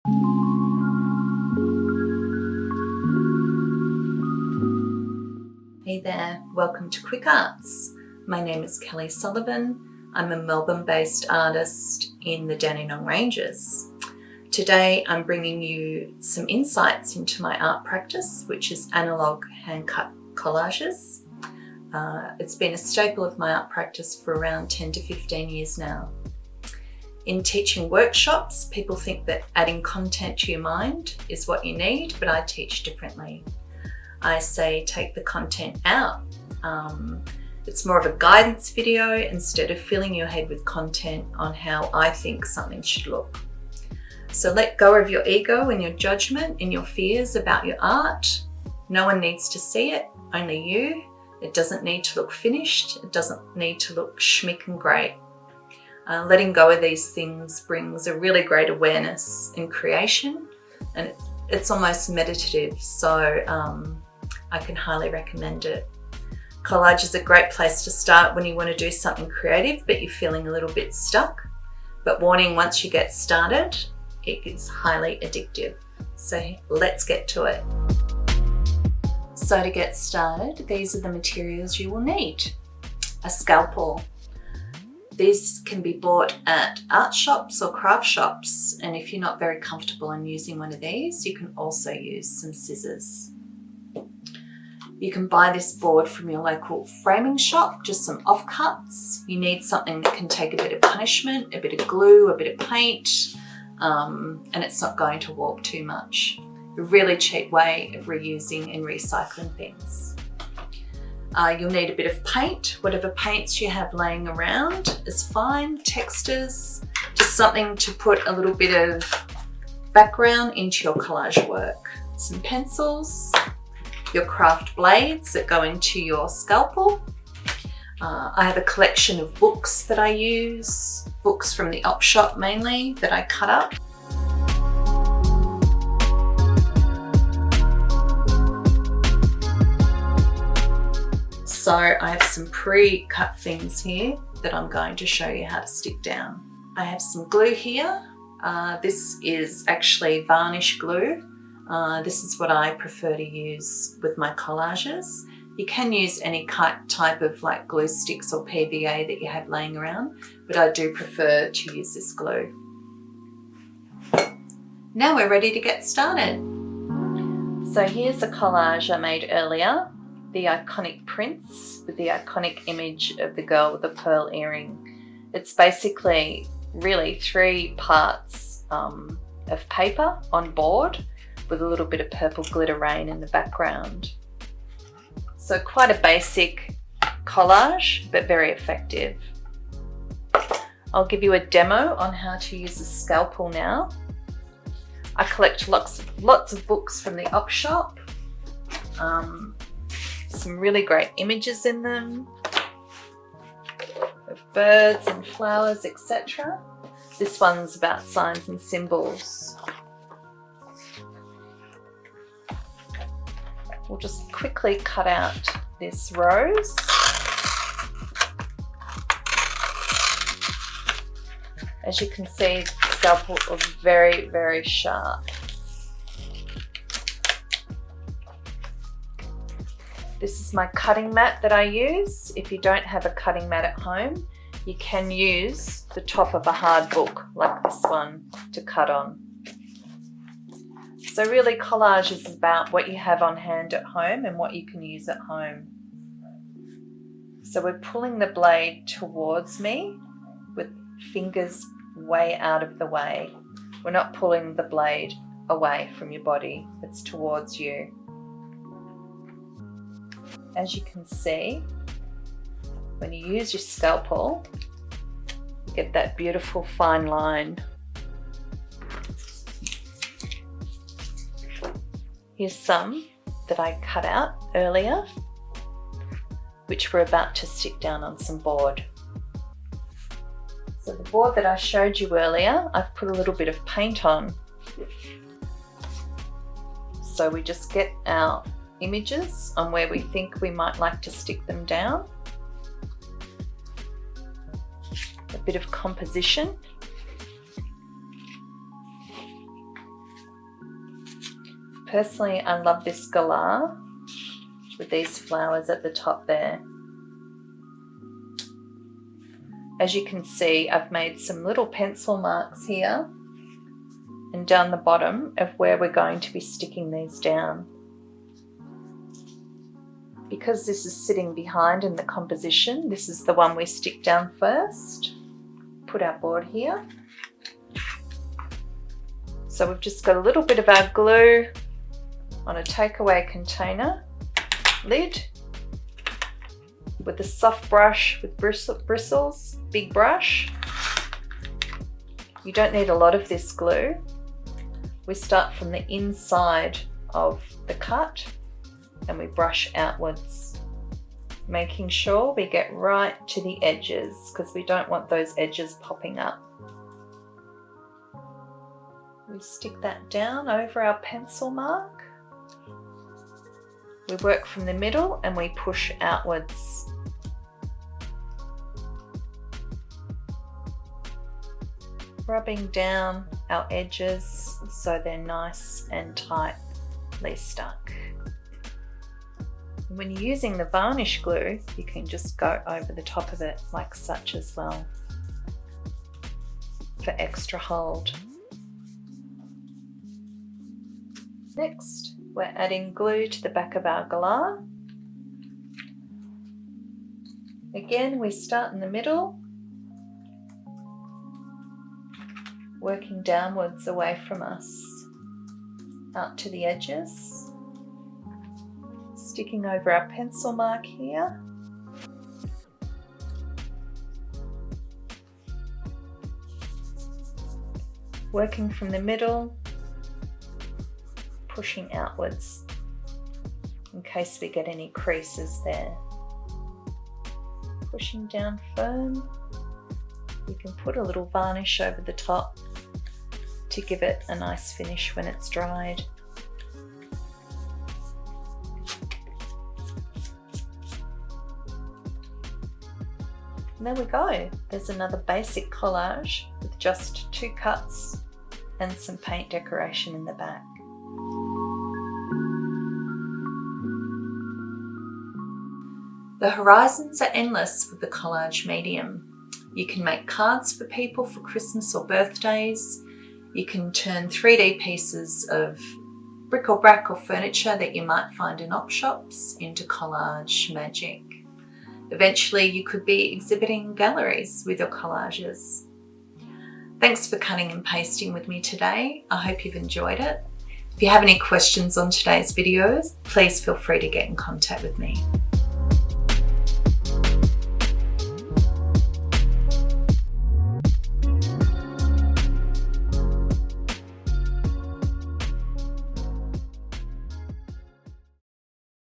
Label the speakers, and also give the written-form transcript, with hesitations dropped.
Speaker 1: Hey there, welcome to QuickArts. My name is Sullivan. I'm a Melbourne-based artist in the Dandenong Ranges. Today I'm bringing you some insights into my art practice, which is analogue hand-cut collages. It's been a staple of my art practice for around 10 to 15 years now. In teaching workshops, people think that adding content to your mind is what you need, but I teach differently. I say take the content out. It's more of a guidance video instead of filling your head with content on how I think something should look. So let go of your ego and your judgment and your fears about your art. No one needs to see it, only you. It doesn't need to look finished. It doesn't need to look schmick and great. Letting go of these things brings a really great awareness in creation, and it's almost meditative, so I can highly recommend it. Collage is a great place to start when you want to do something creative but you're feeling a little bit stuck. But warning, once you get started, it gets highly addictive. So let's get to it. So to get started, these are the materials you will need. A scalpel. These can be bought at art shops or craft shops, and if you're not very comfortable in using one of these, you can also use some scissors. You can buy this board from your local framing shop, just some offcuts. You need something that can take a bit of punishment, a bit of glue, a bit of paint, and it's not going to warp too much. A really cheap way of reusing and recycling things. You'll need a bit of paint. Whatever paints you have laying around is fine. Textures, just something to put a little bit of background into your collage work. Some pencils, your craft blades that go into your scalpel. I have a collection of books that I use, books from the op shop mainly, that I cut up. So I have some pre-cut things here that I'm going to show you how to stick down. I have some glue here. This is actually varnish glue. This is what I prefer to use with my collages. You can use any type of like glue sticks or PVA that you have laying around, but I do prefer to use this glue. Now we're ready to get started. So here's a collage I made earlier. The iconic prints with the iconic image of the girl with the pearl earring. It's basically really 3 parts of paper on board with a little bit of purple glitter rain in the background. So quite a basic collage, but very effective. I'll give you a demo on how to use a scalpel now. I collect lots of books from the op shop. Some really great images in them of birds and flowers, etc. This one's about signs and symbols. We'll just quickly cut out this rose. As you can see, the scalpel is very, very sharp. This is my cutting mat that I use. If you don't have a cutting mat at home, you can use the top of a hard book like this one to cut on. So really, collage is about what you have on hand at home and what you can use at home. So we're pulling the blade towards me with fingers way out of the way. We're not pulling the blade away from your body, it's towards you. As you can see, when you use your scalpel, you get that beautiful fine line. Here's some that I cut out earlier, which we're about to stick down on some board. So the board that I showed you earlier, I've put a little bit of paint on. So we just get our images on where we think we might like to stick them down. A bit of composition. Personally, I love this galah with these flowers at the top there. As you can see, I've made some little pencil marks here and down the bottom of where we're going to be sticking these down. Because this is sitting behind in the composition, this is the one we stick down first. Put our board here. So we've just got a little bit of our glue on a takeaway container lid with a soft brush with bristles, big brush. You don't need a lot of this glue. We start from the inside of the cut and we brush outwards, making sure we get right to the edges because we don't want those edges popping up. We stick that down over our pencil mark. We work from the middle and we push outwards. Rubbing down our edges so they're nice and tightly stuck. When you're using the varnish glue, you can just go over the top of it like such as well for extra hold. Next, we're adding glue to the back of our galah. Again, we start in the middle, working downwards away from us, out to the edges, sticking over our pencil mark here. Working from the middle, pushing outwards in case we get any creases there. Pushing down firm. You can put a little varnish over the top to give it a nice finish when it's dried. And there we go. There's another basic collage with just 2 cuts and some paint decoration in the back. The horizons are endless with the collage medium. You can make cards for people for Christmas or birthdays. You can turn 3D pieces of bric-a-brac or furniture that you might find in op shops into collage magic. Eventually you could be exhibiting galleries with your collages. Thanks for cutting and pasting with me today. I hope you've enjoyed it. If you have any questions on today's videos, please feel free to get in contact with me.